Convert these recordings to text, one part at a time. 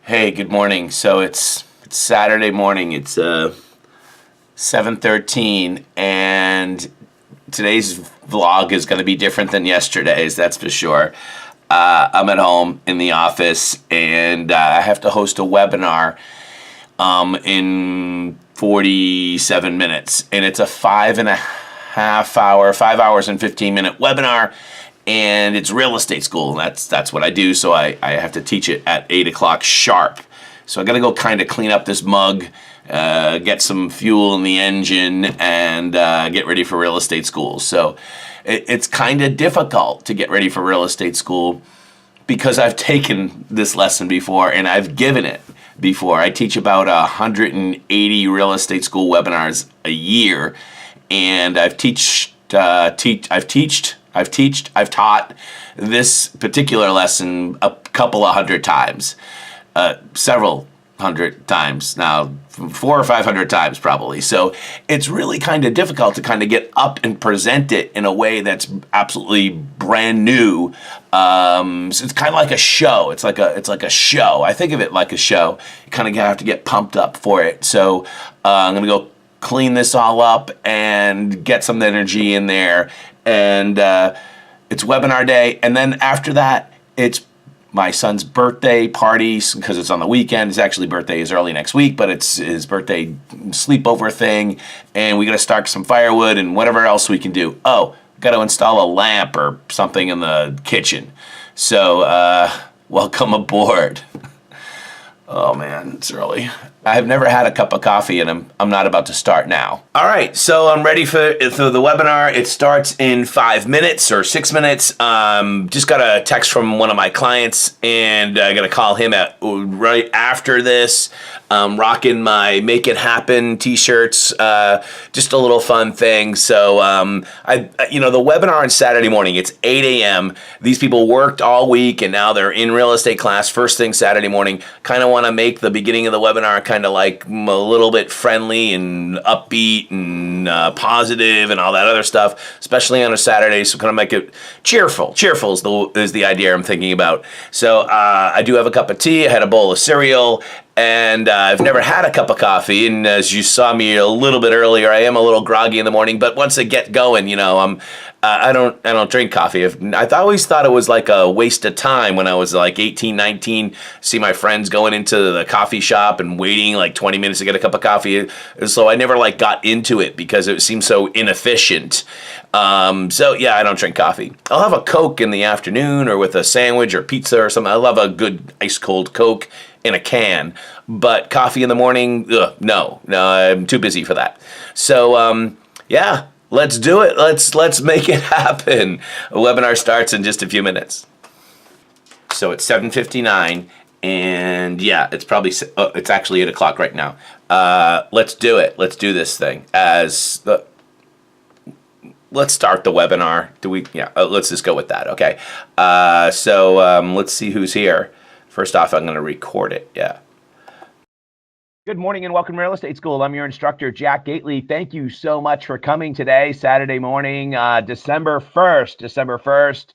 Hey, good morning. So it's Saturday morning. It's 7:13, and today's vlog is going to be different than yesterday's. That's for sure. I'm at home in the office, and I have to host a webinar in 47 minutes, and it's a 5 hours and 15-minute webinar. And it's real estate school. That's what I do. So I have to teach it at 8 o'clock sharp. So I got to go kind of clean up this mug, get some fuel in the engine, and get ready for real estate school. So it's kind of difficult to get ready for real estate school because I've taken this lesson before and I've given it before. I teach about 180 real estate school webinars a year, and I've taught this particular lesson a couple of hundred times, several hundred times now, 400 or 500 times probably. So it's really kind of difficult to kind of get up and present it in a way that's absolutely brand new. So it's kind of like a show. It's like a show. I think of it like a show. You kind of have to get pumped up for it. So I'm gonna go clean this all up and get some energy in there. And it's webinar day, and then after that, it's my son's birthday party because it's on the weekend. His actually birthday is early next week, but it's his birthday sleepover thing, and we got to start some firewood and whatever else we can do. Oh, got to install a lamp or something in the kitchen. So welcome aboard. Oh man, it's early. I've never had a cup of coffee, and I'm not about to start now. All right, so I'm ready for the webinar. It starts in 5 minutes or 6 minutes. Just got a text from one of my clients, and I got to call him right after this. Rocking my Make It Happen t-shirts, just a little fun thing. So the webinar on Saturday morning, it's 8 a.m. These people worked all week, and now they're in real estate class first thing Saturday morning. Kind of want to make the beginning of the webinar kind of like a little bit friendly and upbeat and positive and all that other stuff, especially on a Saturday. So kind of make it cheerful. Cheerful is the idea I'm thinking about. So I do have a cup of tea. I had a bowl of cereal. And I've never had a cup of coffee, and as you saw me a little bit earlier, I am a little groggy in the morning. But once I get going, I don't drink coffee. I always thought it was like a waste of time when I was like 18, 19. See my friends going into the coffee shop and waiting like 20 minutes to get a cup of coffee. So I never like got into it because it seemed so inefficient. So yeah, I don't drink coffee. I'll have a Coke in the afternoon or with a sandwich or pizza or something. I love a good ice cold Coke in a can, but coffee in the morning, no, I'm too busy for that. So yeah, let's do it. Let's make it happen. A webinar starts in just a few minutes. So it's 7:59, and yeah, it's it's actually 8 o'clock right now. Let's do it. Let's do this thing. Let's start the webinar. Let's just go with that. Okay. Let's see who's here. First off, I'm going to record it. Yeah. Good morning and welcome to Real Estate School. I'm your instructor, Jack Gately. Thank you so much for coming today, Saturday morning, December 1st. December 1st.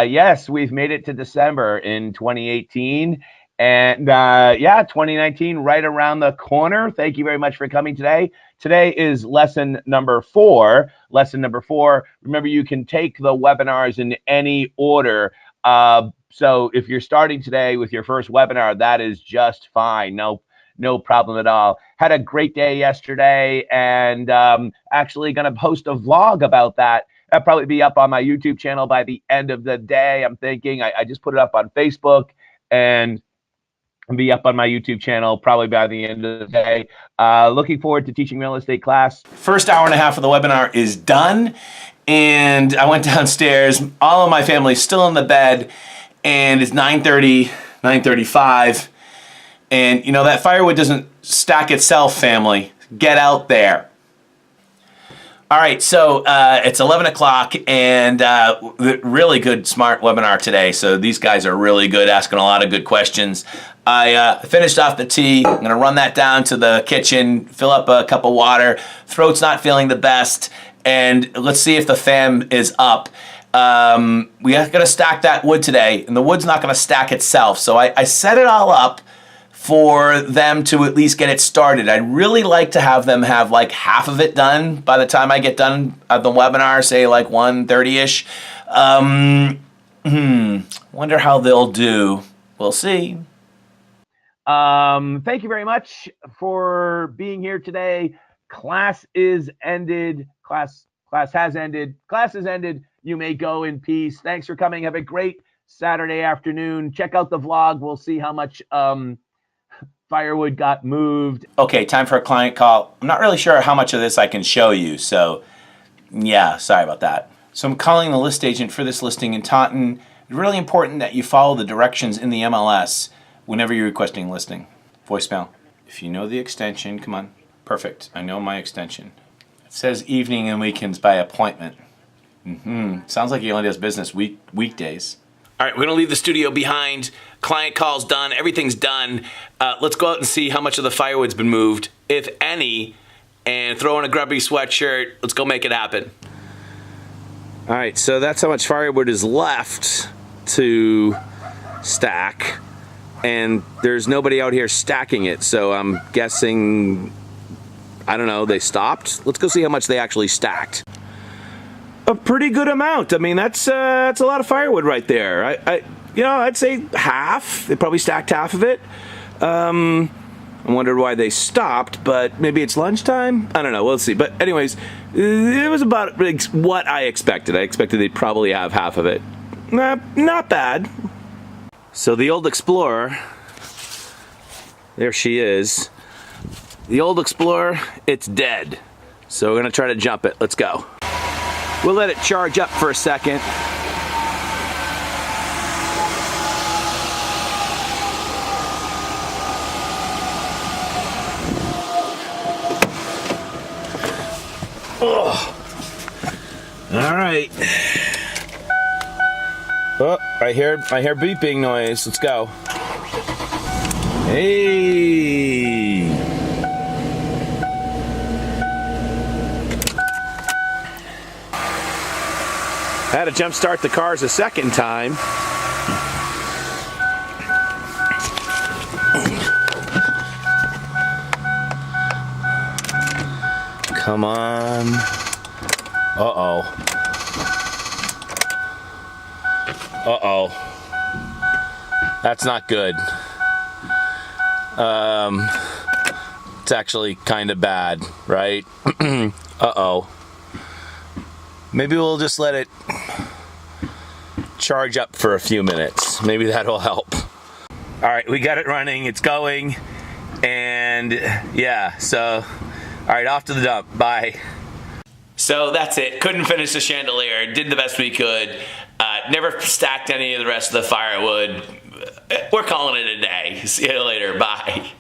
Yes, we've made it to December in 2018. And 2019 right around the corner. Thank you very much for coming today. Today is lesson number 4. Lesson number 4. Remember, you can take the webinars in any order. So if you're starting today with your first webinar, that is just fine. No problem at all. Had a great day yesterday, and actually going to post a vlog about that. That'll probably be up on my YouTube channel by the end of the day. I'm thinking I just put it up on Facebook and be up on my YouTube channel probably by the end of the day. Looking forward to teaching real estate class. First hour and a half of the webinar is done, and I went downstairs. All of my family's still in the bed, and it's 9:30, 9:35. And that firewood doesn't stack itself, family. Get out there. All right, so it's 11 o'clock, and really good, smart webinar today. So these guys are really good, asking a lot of good questions. I finished off the tea. I'm going to run that down to the kitchen, fill up a cup of water. Throat's not feeling the best, and let's see if the fan is up. We are going to stack that wood today, and the wood's not going to stack itself. So I set it all up for them to at least get it started. I'd really like to have them have like half of it done by the time I get done at the webinar, say like 1:30-ish. Wonder how they'll do. We'll see. Thank you very much for being here today. Class is ended. Class has ended. Class is ended. You may go in peace. Thanks for coming. Have a great Saturday afternoon. Check out the vlog. We'll see how much firewood got moved. Okay, time for a client call. I'm not really sure how much of this I can show you, so yeah, sorry about that. So I'm calling the list agent for this listing in Taunton. It's really important that you follow the directions in the MLS whenever you're requesting a listing. Voicemail. If you know the extension, come on. Perfect, I know my extension. It says evening and weekends by appointment. Sounds like he only does business weekdays. All right, we're gonna leave the studio behind. Client call's done, everything's done. Let's go out and see how much of the firewood's been moved, if any, and throw in a grubby sweatshirt. Let's go make it happen. All right, so that's how much firewood is left to stack, and there's nobody out here stacking it, so I'm guessing, I don't know, they stopped? Let's go see how much they actually stacked. A pretty good amount. I mean, that's a lot of firewood right there. I'd say half. They probably stacked half of it. I wondered why they stopped, but maybe it's lunchtime? I don't know, we'll see. But anyways, it was about what I expected. I expected they'd probably have half of it. Not bad. So the old Explorer, there she is. The old Explorer, it's dead. So we're gonna try to jump it. Let's go. We'll let it charge up for a second. Oh. All right. Oh, I hear beeping noise. Let's go. Hey. I had to jump start the cars a second time. Come on. Uh-oh. Uh-oh. That's not good. It's actually kind of bad, right? Uh-oh. Maybe we'll just let it charge up for a few minutes. Maybe that'll help. All right, we got it running, it's going, and yeah, so, all right, off to the dump, bye. So that's it, couldn't finish the chandelier, did the best we could, never stacked any of the rest of the firewood. We're calling it a day. See you later, bye.